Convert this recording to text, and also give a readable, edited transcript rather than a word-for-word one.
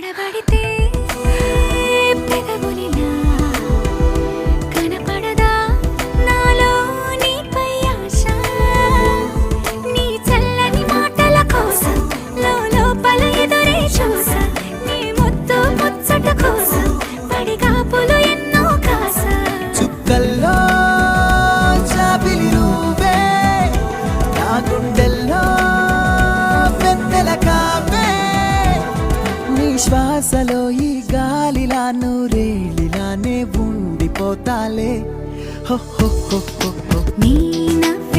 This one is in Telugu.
తడబడితే పెదవులిలా కనపడదా నాలో నీపై ఆశ నీ చల్లని మాటల కోసం లోపల ఎదురే చూసా నీ ముద్దు ముచ్చట కోసం పడిగాపులు ఎన్నో కాసా చుక్కల్లో చాపిలి నువ్వే నా గుండెల్లో పెద్దల కాపే నీ శ్వాసలో ఈ గాలిలా నూరేళిలానే ఉండిపోతాలే హో హో హో హో హో నీ నవ్వు